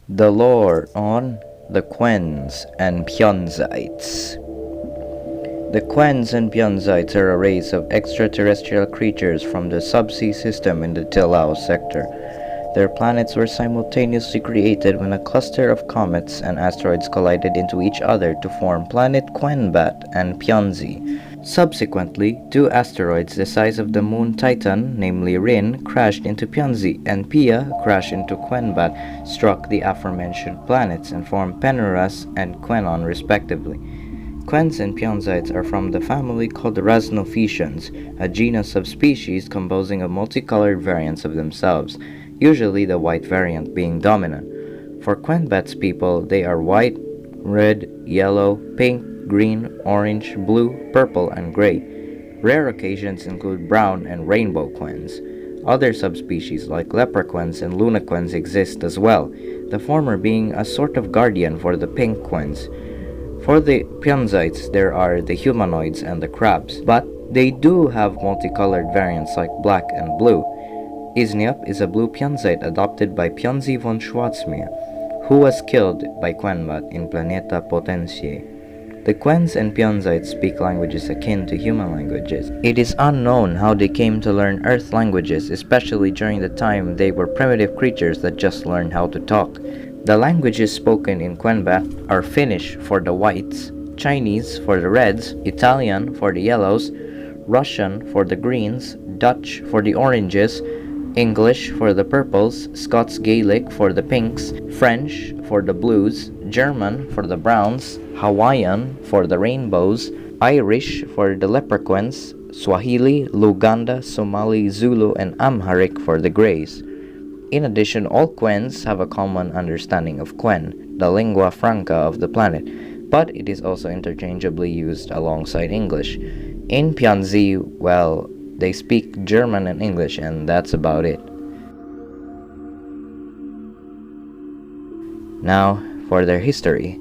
The lore on the Quens and Peunzites. The Quens and Peunzites are a race of extraterrestrial creatures from the subsea system in the Tilao sector. Their planets were simultaneously created when a cluster of comets and asteroids collided into each other to form planet Quenbat and Peunzi. Subsequently, two asteroids the size of the moon Titan, namely Rin, crashed into Peunzi, and Pia crashed into Quenbat, struck the aforementioned planets, and formed Penuras and Quenon respectively. Quens and Peunzites are from the family called Rasnophaecians, a genus of species composing of multicolored variants of themselves, usually the white variant being dominant. For Quenbat's people, they are white, red, yellow, pink, green, orange, blue, purple, and gray. Rare occasions include brown and rainbow quens. Other subspecies like leprequens and lunaquens exist as well, the former being a sort of guardian for the pink quens. For the Peunzites, there are the humanoids and the crabs, but they do have multicolored variants like black and blue. Izniop is a blue Peunzite adopted by Peunzi von Schwarzmeer, who was killed by Quenbat in Planeta Potentiae. The Quens and Peunzites speak languages akin to human languages. It is unknown how they came to learn Earth languages, especially during the time they were primitive creatures that just learned how to talk. The languages spoken in Quenbat are Finnish for the whites, Chinese for the reds, Italian for the yellows, Russian for the greens, Dutch for the oranges, English for the purples, Scots Gaelic for the pinks, French for the blues, German for the browns, Hawaiian for the rainbows, Irish for the leprechauns, Swahili, Luganda, Somali, Zulu, and Amharic for the grays. In addition, all Quens have a common understanding of Quen, the lingua franca of the planet, but it is also interchangeably used alongside English. In Peunzi, well, they speak German and English, and that's about it. Now, for their history.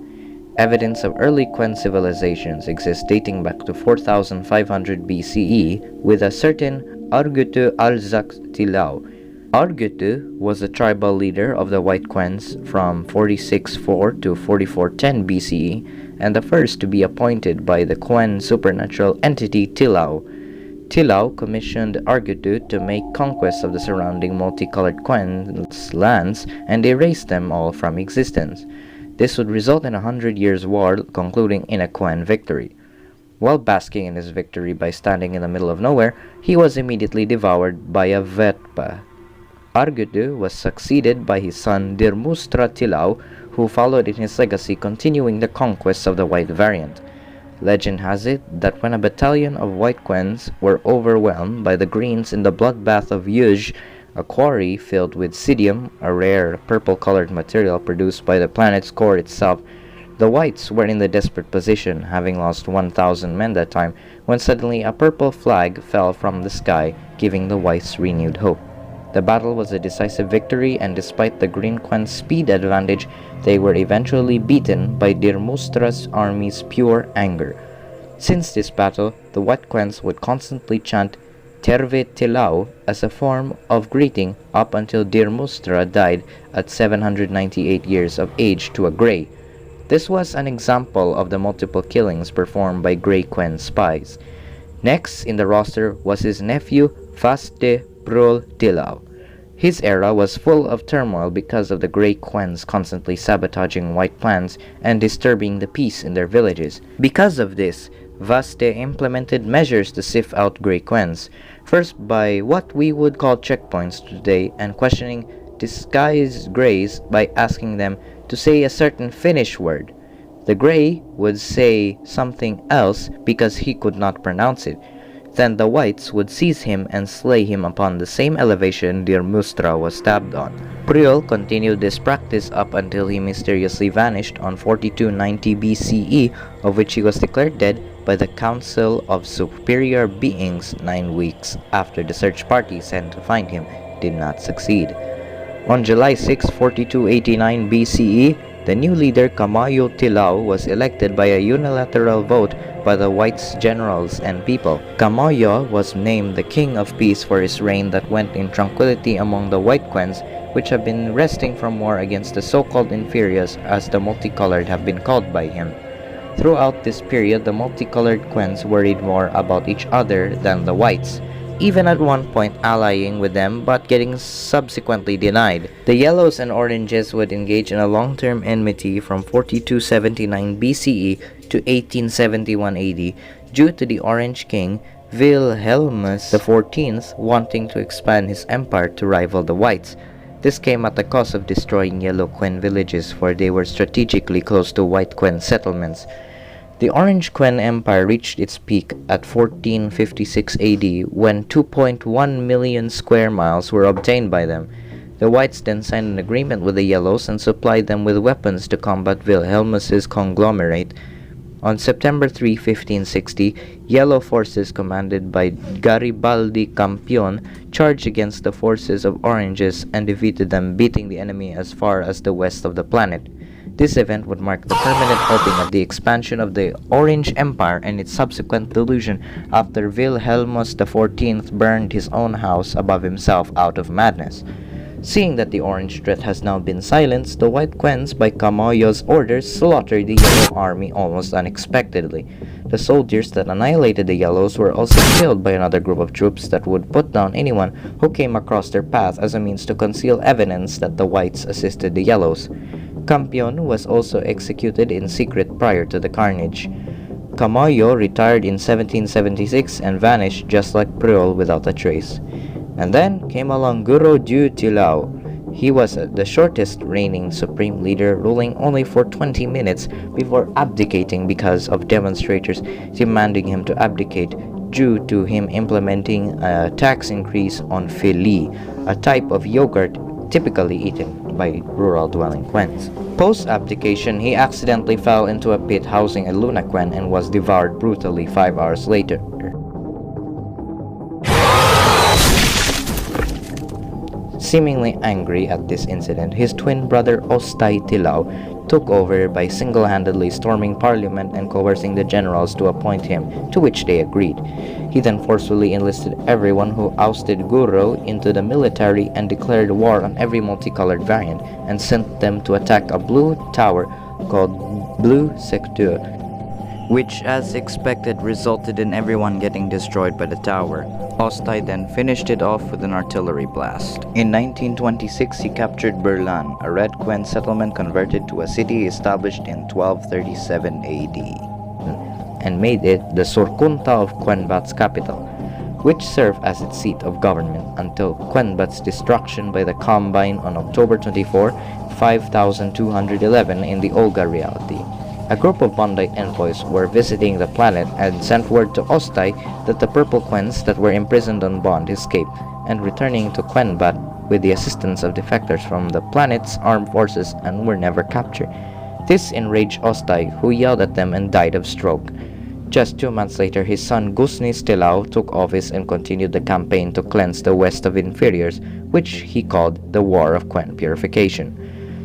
Evidence of early Quen civilizations exists dating back to 4500 BCE with a certain Argutu Alzak Tilau. Argutu was the tribal leader of the White Quens from 46-4 to 4410 BCE and the first to be appointed by the Quen supernatural entity Tilau. Tilau commissioned Argutu to make conquests of the surrounding multicolored Quens lands and erase them all from existence. This would result in a 100 years war concluding in a Quen victory. While basking in his victory by standing in the middle of nowhere, he was immediately devoured by a Vetpa. Argutu was succeeded by his son Dirmustra Tilau, who followed in his legacy, continuing the conquests of the white variant. Legend has it that when a battalion of white Quens were overwhelmed by the greens in the bloodbath of Yuj, a quarry filled with psidium, a rare purple-colored material produced by the planet's core itself, the whites were in the desperate position, having lost 1,000 men that time, when suddenly a purple flag fell from the sky, giving the whites renewed hope. The battle was a decisive victory, and despite the Green Quen's speed advantage, they were eventually beaten by Dirmustra's army's pure anger. Since this battle, the White Quens would constantly chant Terve Tilau as a form of greeting up until Dirmustra died at 798 years of age to a Grey. This was an example of the multiple killings performed by Grey Quen spies. Next in the roster was his nephew Faste Prul Tilau. His era was full of turmoil because of the Grey Quens constantly sabotaging white plans and disturbing the peace in their villages. Because of this, Vaste implemented measures to sift out Grey Quens, first by what we would call checkpoints today and questioning disguised Greys by asking them to say a certain Finnish word. The Grey would say something else because he could not pronounce it. Then the whites would seize him and slay him upon the same elevation Dirmustra was stabbed on. Priol continued this practice up until he mysteriously vanished on 4290 BCE, of which he was declared dead by the Council of Superior Beings 9 weeks after the search party sent to find him did not succeed. On July 6, 4289 BCE, The new leader, Kamayo Tilao, was elected by a unilateral vote by the Whites generals and people. Kamayo was named the King of Peace for his reign that went in tranquility among the White Quens, which have been resting from war against the so-called inferiors, as the multicolored have been called by him. Throughout this period, the multicolored Quens worried more about each other than the Whites, even at one point allying with them but getting subsequently denied. The Yellows and Oranges would engage in a long-term enmity from 4279 BCE to 1871 AD due to the Orange King Wilhelmus XIV wanting to expand his empire to rival the Whites. This came at the cost of destroying Yellow Quen villages, for they were strategically close to White Quen settlements. The Orange Quen Empire reached its peak at 1456 AD when 2.1 million square miles were obtained by them. The Whites then signed an agreement with the Yellows and supplied them with weapons to combat Wilhelmus's conglomerate. On September 3, 1560, Yellow forces commanded by Garibaldi Campion charged against the forces of Oranges and defeated them, beating the enemy as far as the west of the planet. This event would mark the permanent halting of the expansion of the Orange Empire and its subsequent delusion after Wilhelmus XIV burned his own house above himself out of madness. Seeing that the Orange threat has now been silenced, the White Quens, by Kamayo's orders, slaughtered the Yellow army almost unexpectedly. The soldiers that annihilated the Yellows were also killed by another group of troops that would put down anyone who came across their path as a means to conceal evidence that the Whites assisted the Yellows. Campion was also executed in secret prior to the carnage. Kamayo retired in 1776 and vanished just like Priol without a trace. And then came along Guro Ju Tilao. He was the shortest reigning supreme leader, ruling only for 20 minutes before abdicating because of demonstrators demanding him to abdicate due to him implementing a tax increase on fili, a type of yogurt typically eaten by rural-dwelling Quens. Post-abdication, he accidentally fell into a pit housing a Luna Quen and was devoured brutally 5 hours later. Seemingly angry at this incident, his twin brother OST-Tilao took over by single-handedly storming parliament and coercing the generals to appoint him, to which they agreed. He then forcefully enlisted everyone who ousted Guro into the military and declared war on every multicolored variant, and sent them to attack a blue tower called Blue Secteur, which as expected resulted in everyone getting destroyed by the tower. Ostai then finished it off with an artillery blast. In 1926, he captured Berlan, a Red Quen settlement converted to a city established in 1237 AD, and made it the Surkunta of Quenbat's capital, which served as its seat of government until Quenbat's destruction by the Combine on October 24, 5211 in the Olga reality. A group of Bondite envoys were visiting the planet and sent word to Ostai that the Purple Quens that were imprisoned on Bond escaped, and returning to Quenbat with the assistance of defectors from the planet's armed forces and were never captured. This enraged Ostai, who yelled at them and died of stroke. Just 2 months later, his son Gusnis Tilao took office and continued the campaign to cleanse the west of inferiors, which he called the War of Quen Purification.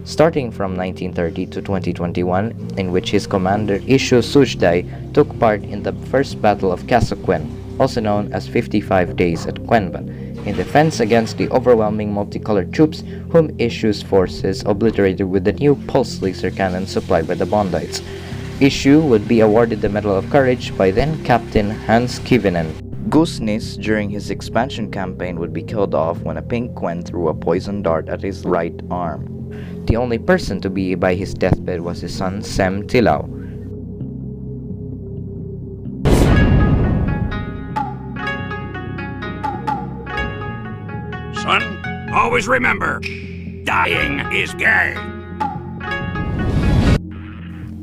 Starting from 1930 to 2021, in which his commander Ishu Sujdai took part in the First Battle of Kasoquen, also known as 55 Days at Quenbat, in defense against the overwhelming multicolored troops whom Ishu's forces obliterated with the new pulse laser cannon supplied by the Bondites. Ishu would be awarded the Medal of Courage by then Captain Hans Kivinen. Gusnis, during his expansion campaign, would be killed off when a pink Quen threw a poison dart at his right arm. The only person to be by his deathbed was his son Sem Tilao. Son, always remember, dying is gay.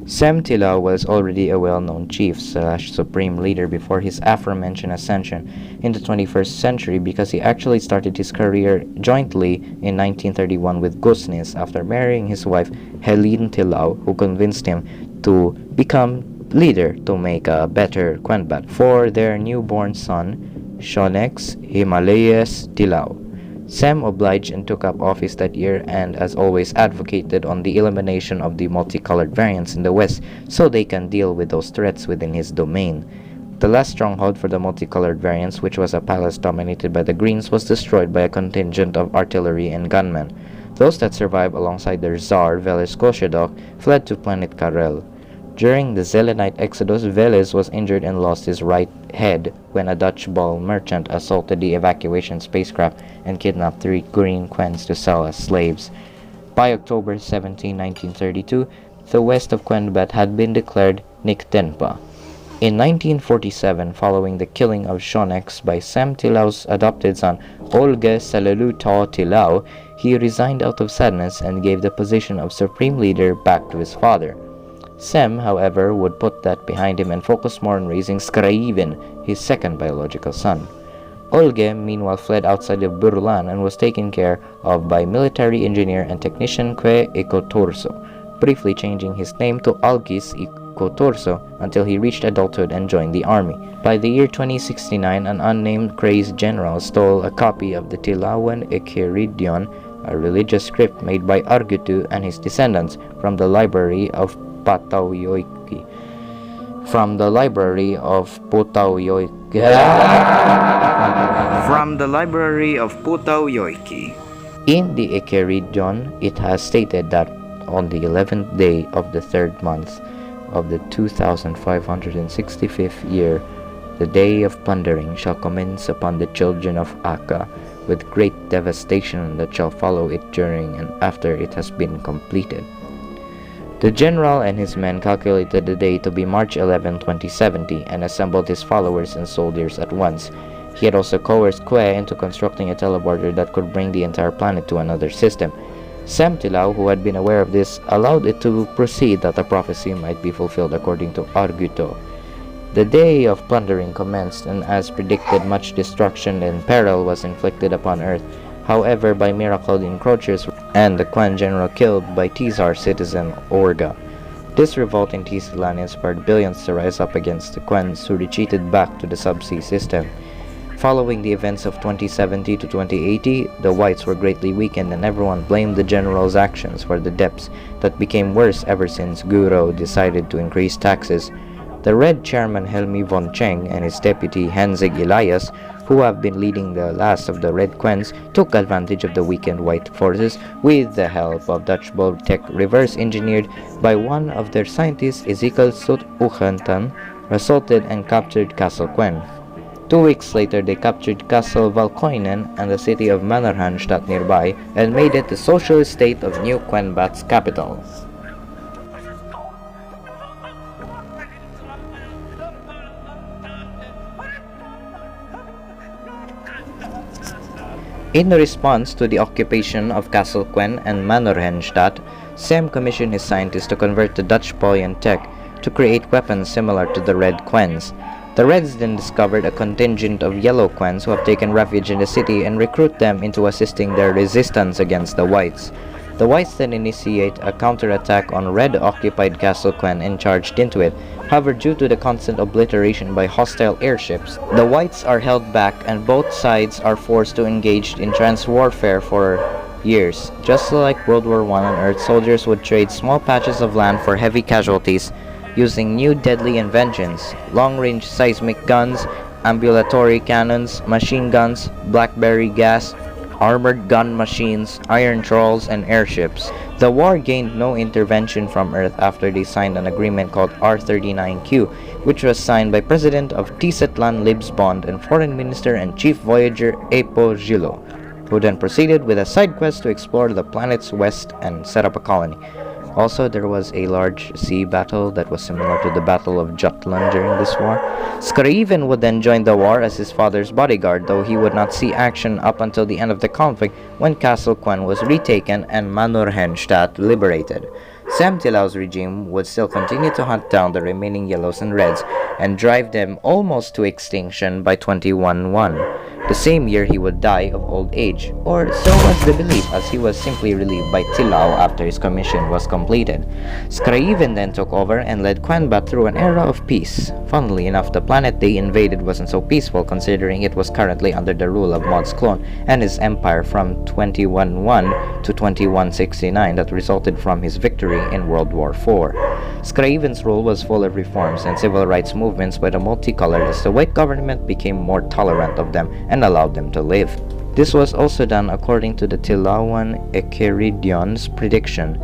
Sem Tilao was already a well-known chief/supreme leader before his aforementioned ascension in the 21st century, because he actually started his career jointly in 1931 with Gusnis after marrying his wife Helene Tilao, who convinced him to become leader to make a better Quenbat for their newborn son Shonex Himalayas Tilao. Sem obliged and took up office that year and, as always, advocated on the elimination of the multicolored variants in the West so they can deal with those threats within his domain. The last stronghold for the multicolored variants, which was a palace dominated by the Greens, was destroyed by a contingent of artillery and gunmen. Those that survived alongside their Tsar, Veles Koshedok, fled to planet Karel. During the Zelenite exodus, Veles was injured and lost his right head when a Dutch ball merchant assaulted the evacuation spacecraft and kidnapped 3 green Quens to sell as slaves. By October 17, 1932, the west of Quenbat had been declared Niktenpa. In 1947, following the killing of Shonex by Sem Tilau's adopted son Olge Seleluto Tilau, he resigned out of sadness and gave the position of supreme leader back to his father. Sem, however, would put that behind him and focus more on raising Skraiven, his second biological son. Olge, meanwhile, fled outside of Burlan and was taken care of by military engineer and technician Que Ekotorso, briefly changing his name to Algis Ekotorso until he reached adulthood and joined the army. By the year 2069, an unnamed crazed general stole a copy of the Tilawan Ekeridion, a religious script made by Argutu and his descendants, from the library of Patauyoiki. From the library of Patauyoiki. In the Ekeridion, it has stated that on the 11th day of the 3rd month of the 2565th year, the day of plundering shall commence upon the children of Akka, with great devastation that shall follow it during and after it has been completed. The general and his men calculated the day to be March 11, 2070, and assembled his followers and soldiers at once. He had also coerced Que into constructing a teleporter that could bring the entire planet to another system. Sem Tilau, who had been aware of this, allowed it to proceed that the prophecy might be fulfilled according to Arguto. The day of plundering commenced, and as predicted, much destruction and peril was inflicted upon Earth. However, by miracle, the encroachers and the Quen general killed by Tsar citizen Orga. This revolt in Tislan inspired billions to rise up against the Quens, who retreated back to the subsea system. Following the events of 2070 to 2080, the whites were greatly weakened and everyone blamed the general's actions for the depths that became worse ever since Guro decided to increase taxes. The Red chairman Helmi von Cheng and his deputy Henzig Elias, who have been leading the last of the Red Quens, took advantage of the weakened white forces with the help of Dutch bulb tech reverse engineered by one of their scientists, Ezekiel Sut Uchentan, assaulted and captured Castle Quen. 2 weeks later, they captured Castle Valkoinen and the city of Mannerhanstadt nearby and made it the socialist state of New Quenbat's capital. In response to the occupation of Castle Quen and Mannerhanstadt, Sem commissioned his scientists to convert the Dutch Polian tech to create weapons similar to the Red Quens. The Reds then discovered a contingent of Yellow Quens who have taken refuge in the city and recruit them into assisting their resistance against the Whites. The Whites then initiate a counterattack on Red-occupied Castle Quen and charged into it. However, due to the constant obliteration by hostile airships, the Whites are held back and both sides are forced to engage in trans-warfare for years. Just like World War I on Earth, soldiers would trade small patches of land for heavy casualties using new deadly inventions: long-range seismic guns, ambulatory cannons, machine guns, blackberry gas, armored gun machines, iron trolls, and airships. The war gained no intervention from Earth after they signed an agreement called R39Q, which was signed by President of Tisetlan Libsbond and Foreign Minister and Chief Voyager Epo Gilo, who then proceeded with a side quest to explore the planet's west and set up a colony. Also, there was a large sea battle that was similar to the Battle of Jutland during this war. Skraiven would then join the war as his father's bodyguard, though he would not see action up until the end of the conflict when Castle Quen was retaken and Mannerhanstadt liberated. Sem Tilau's regime would still continue to hunt down the remaining Yellows and Reds and drive them almost to extinction by 21-1. The same year he would die of old age, or so was the belief, as he was simply relieved by Tilao after his commission was completed. Skraeven then took over and led Quenbat through an era of peace. Funnily enough, the planet they invaded wasn't so peaceful, considering it was currently under the rule of Mod's clone and his empire from 21-1 to 2169 that resulted from his victory in World War IV. Skraeven's rule was full of reforms and civil rights movements by the Multicolored, as the white government became more tolerant of them and allowed them to live. This was also done according to the Tilawan Ekeridion's prediction.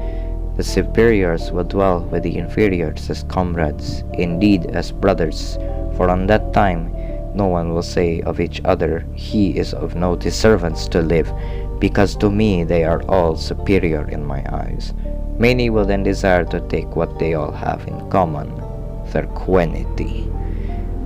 The superiors will dwell with the inferiors as comrades, indeed as brothers, for on that time no one will say of each other, he is of no deservance to live, because to me they are all superior in my eyes. Many will then desire to take what they all have in common, their quenity.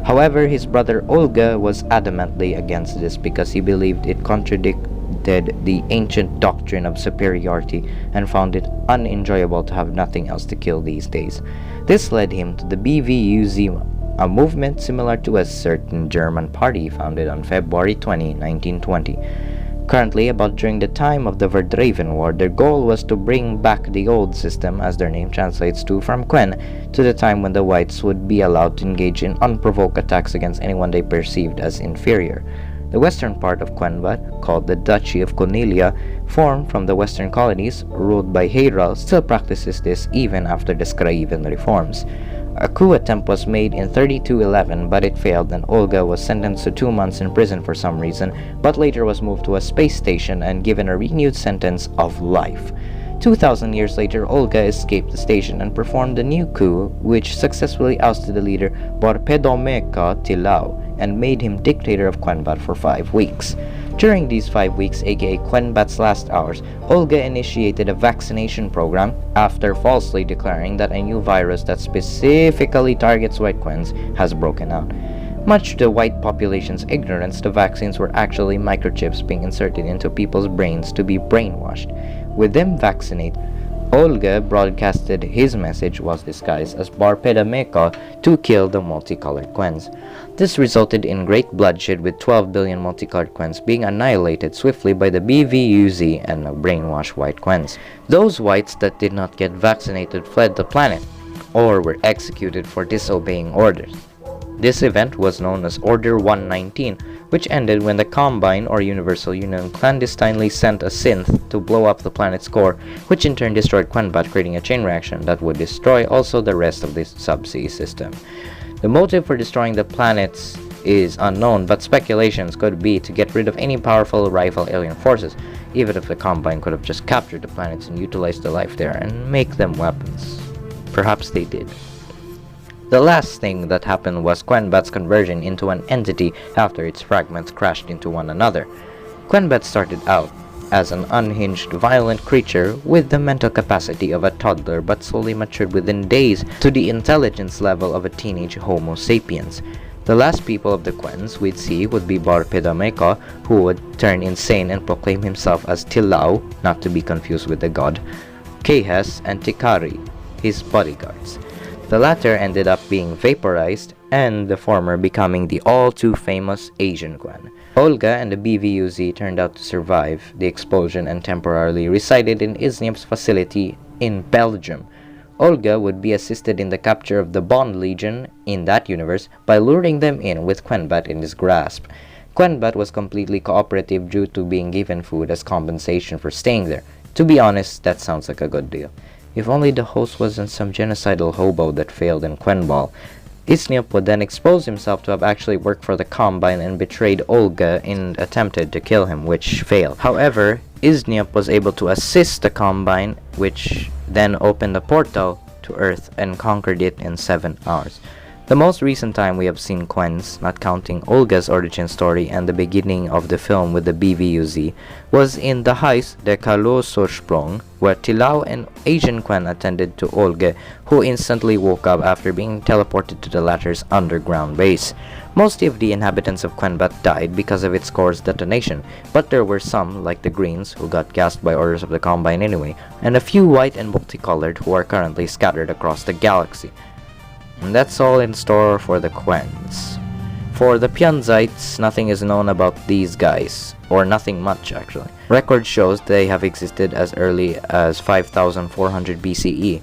However, his brother Olga was adamantly against this because he believed it contradicted the ancient doctrine of superiority and found it unenjoyable to have nothing else to kill these days. This led him to the BVUZ, a movement similar to a certain German party founded on February 20, 1920. Currently, about during the time of the Verdraven War, their goal was to bring back the old system, as their name translates to, from Quen, to the time when the whites would be allowed to engage in unprovoked attacks against anyone they perceived as inferior. The western part of Quenbat, called the Duchy of Cornelia, formed from the western colonies, ruled by Heiral, still practices this even after the Skraeven reforms. A coup attempt was made in 3211, but it failed, and Olga was sentenced to 2 months in prison for some reason, but later was moved to a space station and given a renewed sentence of life. 2,000 years later, Olga escaped the station and performed a new coup, which successfully ousted the leader Barpedomeka Tilao and made him dictator of Quenbat for 5 weeks. During these 5 weeks, aka Quenbat's last hours, Olga initiated a vaccination program after falsely declaring that a new virus that specifically targets white Quens has broken out. Much to the white population's ignorance, the vaccines were actually microchips being inserted into people's brains to be brainwashed. With them vaccinated, Olga broadcasted his message was disguised as Barpedameka to kill the multicolored Quens. This resulted in great bloodshed, with 12 billion multicolored Quens being annihilated swiftly by the BVUZ and the brainwashed white Quens. Those whites that did not get vaccinated fled the planet, or were executed for disobeying orders. This event was known as Order 119, which ended when the Combine or Universal Union clandestinely sent a synth to blow up the planet's core, which in turn destroyed Quenbat, creating a chain reaction that would destroy also the rest of this subsea system. The motive for destroying the planets is unknown, but speculations could be to get rid of any powerful rival alien forces, even if the Combine could have just captured the planets and utilized the life there and make them weapons. Perhaps they did. The last thing that happened was Quenbat's conversion into an entity after its fragments crashed into one another. Quenbat started out as an unhinged, violent creature with the mental capacity of a toddler, but slowly matured within days to the intelligence level of a teenage Homo sapiens. The last people of the Quens we'd see would be Barpedameka, who would turn insane and proclaim himself as Tilao, not to be confused with the god, Kehes, and Tikari, his bodyguards. The latter ended up being vaporized, and the former becoming the all-too-famous Asian Quen. Olga and the BVUZ turned out to survive the explosion and temporarily resided in Izniev's facility in Belgium. Olga would be assisted in the capture of the Bond Legion in that universe by luring them in with Quenbat in his grasp. Quenbat was completely cooperative due to being given food as compensation for staying there. To be honest, that sounds like a good deal. If only the host wasn't some genocidal hobo that failed in Quenball. Izniev would then expose himself to have actually worked for the Combine and betrayed Olga and attempted to kill him, which failed. However, Izniev was able to assist the Combine, which then opened a portal to Earth and conquered it in 7 hours. The most recent time we have seen Quens, not counting Olga's origin story and the beginning of the film with the BVUZ, was in the Heist, the Kalosursprung, where Tilao and Asian Quen attended to Olga, who instantly woke up after being teleported to the latter's underground base. Most of the inhabitants of Quenbat died because of its core's detonation, but there were some, like the Greens, who got gassed by orders of the Combine anyway, and a few white and multicolored who are currently scattered across the galaxy. And that's all in store for the Quens. For the Peunzites, nothing is known about these guys, or nothing much actually. Record shows they have existed as early as 5400 BCE.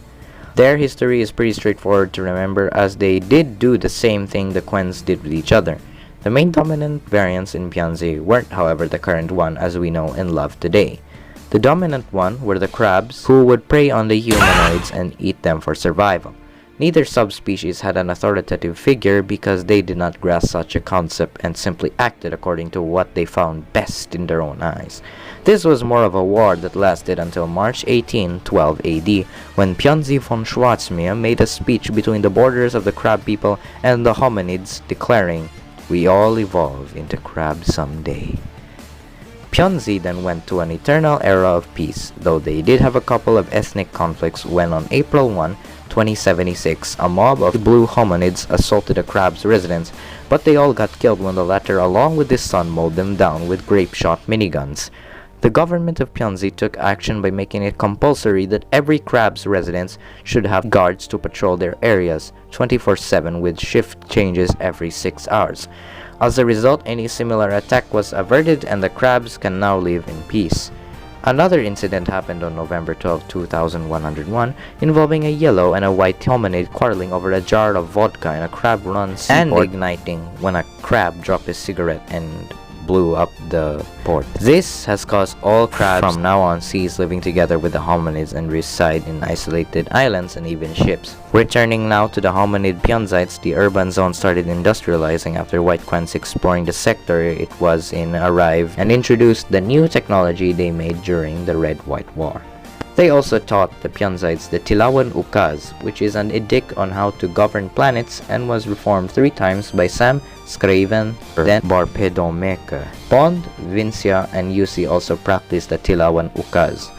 Their history is pretty straightforward to remember, as they did do the same thing the Quens did with each other. The main dominant variants in Peunzi weren't, however, the current one as we know and love today. The dominant one were the crabs, who would prey on the humanoids and eat them for survival. Neither subspecies had an authoritative figure because they did not grasp such a concept and simply acted according to what they found best in their own eyes. This was more of a war that lasted until March 18, 12 AD, when Peunzi von Schwarzmeer made a speech between the borders of the crab people and the hominids, declaring, "We all evolve into crabs someday." Peunzi then went to an eternal era of peace, though they did have a couple of ethnic conflicts when on April 1, 2076, a mob of blue hominids assaulted a crab's residence, but they all got killed when the latter along with his son mowed them down with grape-shot miniguns. The government of Peunzi took action by making it compulsory that every crab's residence should have guards to patrol their areas 24/7 with shift changes every 6 hours. As a result, any similar attack was averted and the crabs can now live in peace. Another incident happened on November 12, 2101, involving a yellow and a white hominid quarreling over a jar of vodka in a crab-run seaport, and igniting when a crab dropped his cigarette and blew up the port. This has caused all crabs from now on cease living together with the hominids and reside in isolated islands and even ships. Returning now to the hominid Peunzites, the urban zone started industrializing after white Quens exploring the sector it was in arrived and introduced the new technology they made during the Red-White War. They also taught the Peunzites the Tilawan Ukaz, which is an edict on how to govern planets, and was reformed 3 times by Sam, Skraven, then Barpedomeke. Bond, Vincia, and Yusi also practiced the Tilawan Ukaz.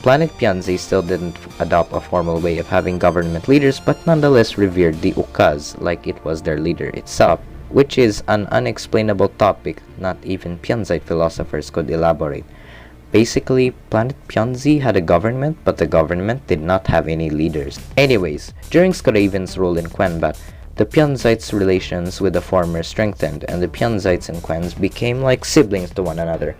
Planet Peunzi still didn't adopt a formal way of having government leaders, but nonetheless revered the Ukaz like it was their leader itself, which is an unexplainable topic not even Peunzite philosophers could elaborate. Basically, Planet Peunzi had a government, but the government did not have any leaders. Anyways, during Skraven's rule in Quenbat, the Peunzites' relations with the former strengthened, and the Peunzites and Quens became like siblings to one another.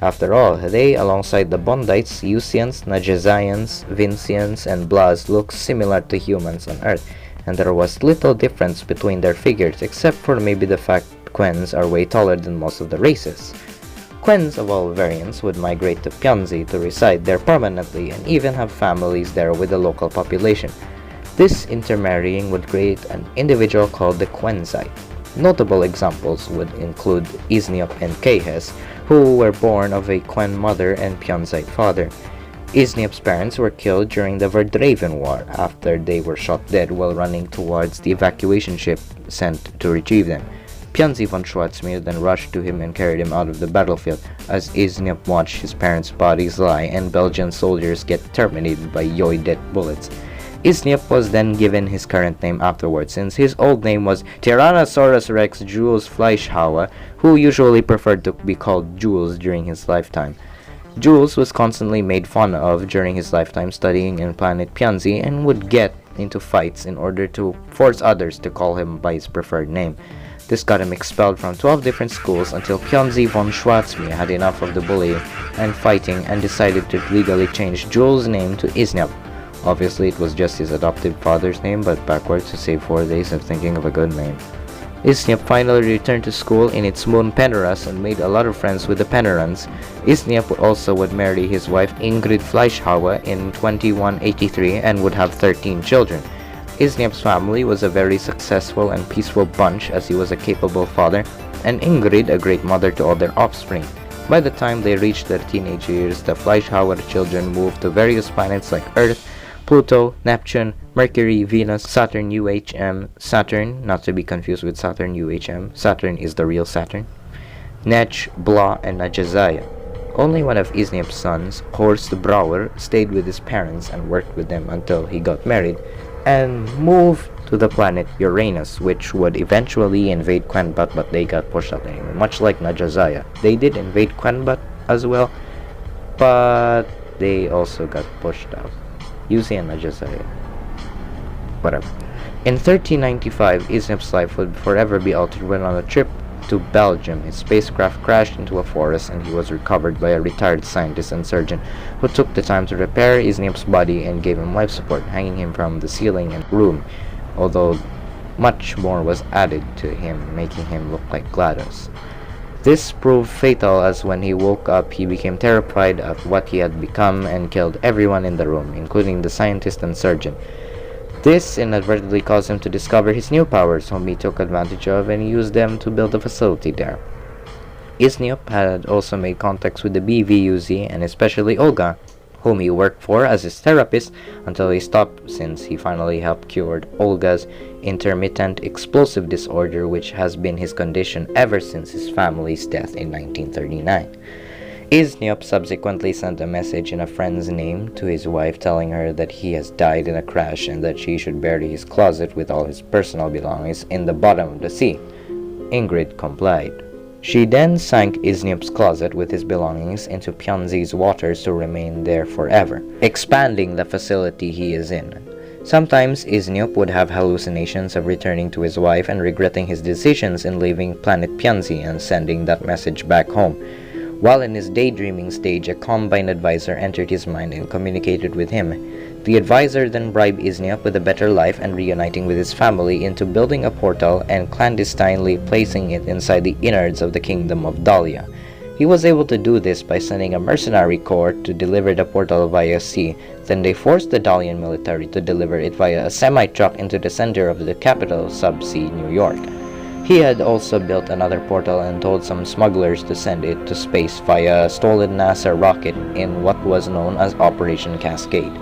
After all, they, alongside the Bondites, Yusians, Najazians, Vincians, and Blas, looked similar to humans on Earth, and there was little difference between their figures except for maybe the fact Quens are way taller than most of the races. Quens of all variants would migrate to Peunzi to reside there permanently and even have families there with the local population. This intermarrying would create an individual called the Quenzite. Notable examples would include Isniop and Kehes, who were born of a Quen mother and Peunzite father. Isniop's parents were killed during the Verdraven War after they were shot dead while running towards the evacuation ship sent to retrieve them. Peunzi von Schwarzmeer then rushed to him and carried him out of the battlefield as Isniop watched his parents' bodies lie and Belgian soldiers get terminated by Yoidet bullets. Isniop was then given his current name afterwards, since his old name was Tyrannosaurus Rex Jules Fleischhauer, who usually preferred to be called Jules during his lifetime. Jules was constantly made fun of during his lifetime studying in planet Peunzi and would get into fights in order to force others to call him by his preferred name. This got him expelled from 12 different schools until Peunzi von Schwarzmeer had enough of the bullying and fighting and decided to legally change Jules' name to Isniop. Obviously, it was just his adoptive father's name, but backwards to save 4 days of thinking of a good name. Isniop finally returned to school in its moon Peneras and made a lot of friends with the Penerans. Isniop also would marry his wife Ingrid Fleischhauer in 2183 and would have 13 children. Isniop's family was a very successful and peaceful bunch, as he was a capable father, and Ingrid a great mother to all their offspring. By the time they reached their teenage years, the Fleischhauer children moved to various planets like Earth, Pluto, Neptune, Mercury, Venus, Saturn UHM, Saturn, not to be confused with Saturn UHM, Saturn is the real Saturn, Nech, Blah, and Najazaya. Only one of Isniop's sons, Horst Brouwer, stayed with his parents and worked with them until he got married and moved to the planet Uranus, which would eventually invade Quenbat, but they got pushed out anyway, much like Najazaya. They did invade Quenbat as well, but they also got pushed out. Yusi and Najazaya. Whatever. In 1395, Iznip's life would forever be altered when on a trip to Belgium, his spacecraft crashed into a forest and he was recovered by a retired scientist and surgeon who took the time to repair Iznip's body and gave him life support, hanging him from the ceiling and room, although much more was added to him, making him look like GLaDOS. This proved fatal, as when he woke up he became terrified of what he had become and killed everyone in the room, including the scientist and surgeon. This inadvertently caused him to discover his new powers, whom he took advantage of and used them to build a facility there. Iznip had also made contacts with the BVUZ and especially Olga, whom he worked for as his therapist until he stopped, since he finally helped cure Olga's intermittent explosive disorder, which has been his condition ever since his family's death in 1939. Iznip subsequently sent a message in a friend's name to his wife telling her that he has died in a crash and that she should bury his closet with all his personal belongings in the bottom of the sea. Ingrid complied. She then sank Iznip's closet with his belongings into Peunzites' waters to remain there forever, expanding the facility he is in. Sometimes Iznip would have hallucinations of returning to his wife and regretting his decisions in leaving planet Peunzi and sending that message back home. While in his daydreaming stage, a Combine advisor entered his mind and communicated with him. The advisor then bribed Iznip with a better life and reuniting with his family into building a portal and clandestinely placing it inside the innards of the kingdom of Dahlia. He was able to do this by sending a mercenary corps to deliver the portal via sea. Then they forced the Dahlian military to deliver it via a semi-truck into the center of the capital sub-sea, New York. He had also built another portal and told some smugglers to send it to space via a stolen NASA rocket in what was known as Operation Cascade.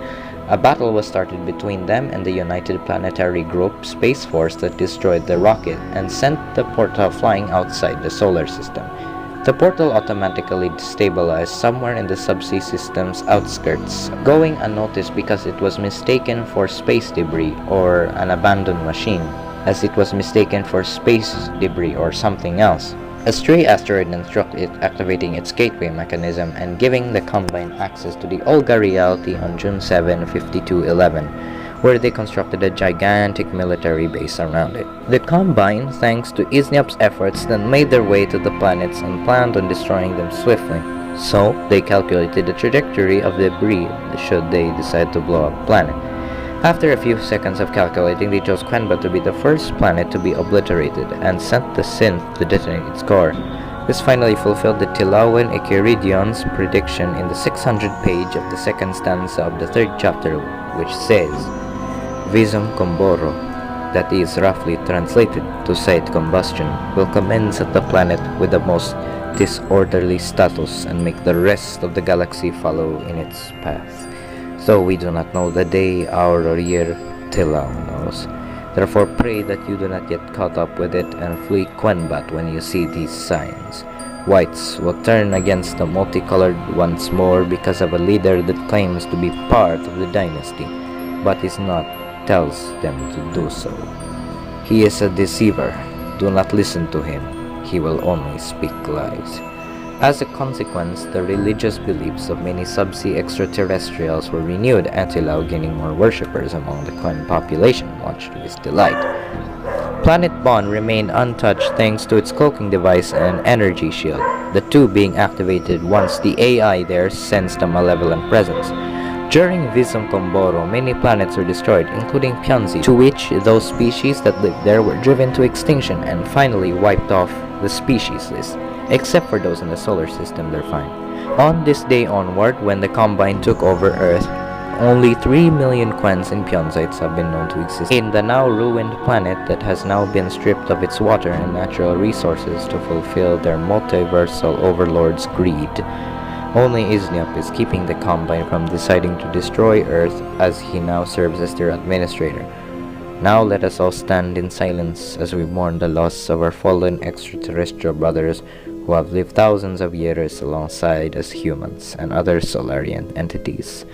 A battle was started between them and the United Planetary Group Space Force that destroyed the rocket and sent the portal flying outside the solar system. The portal automatically stabilized somewhere in the subsea system's outskirts, going unnoticed because it was mistaken for space debris or an abandoned machine, as it was mistaken for space debris or something else. A stray asteroid then struck it, activating its gateway mechanism and giving the Combine access to the Olga reality on June 7, 5211, where they constructed a gigantic military base around it. The Combine, thanks to Iznip's efforts, then made their way to the planets and planned on destroying them swiftly. So, they calculated the trajectory of the debris should they decide to blow up a planet. After a few seconds of calculating, they chose Quenbat to be the first planet to be obliterated and sent the synth to detonate its core. This finally fulfilled the Tilawan Ekeridion's prediction in the 600th page of the second stanza of the third chapter, which says, Visum comboro, that is roughly translated to sight combustion, will commence at the planet with the most disorderly status and make the rest of the galaxy follow in its path. Though we do not know the day, hour, or year, Tilaw knows. Therefore pray that you do not get caught up with it and flee Quenbat when you see these signs. Whites will turn against the multicolored once more because of a leader that claims to be part of the dynasty, but is not, tells them to do so. He is a deceiver. Do not listen to him. He will only speak lies. As a consequence, the religious beliefs of many subsea extraterrestrials were renewed, and Tilaw gaining more worshippers among the Queen population, much to his delight. Planet Bond remained untouched thanks to its cloaking device and energy shield, the two being activated once the AI there sensed a malevolent presence. During Visum Comboro, many planets were destroyed, including Peunzi, to which those species that lived there were driven to extinction and finally wiped off the species list. Except for those in the solar system, they're fine. On this day onward, when the Combine took over Earth, only 3 million Quens and Peunzites have been known to exist in the now ruined planet that has now been stripped of its water and natural resources to fulfill their multiversal overlord's greed. Only Iznip is keeping the Combine from deciding to destroy Earth, as he now serves as their administrator. Now let us all stand in silence as we mourn the loss of our fallen extraterrestrial brothers who have lived thousands of years alongside us humans and other Solarian entities.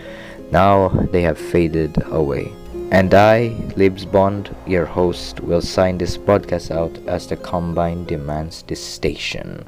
Now they have faded away. And I, Libs Bond, your host, will sign this broadcast out as the Combine demands this station.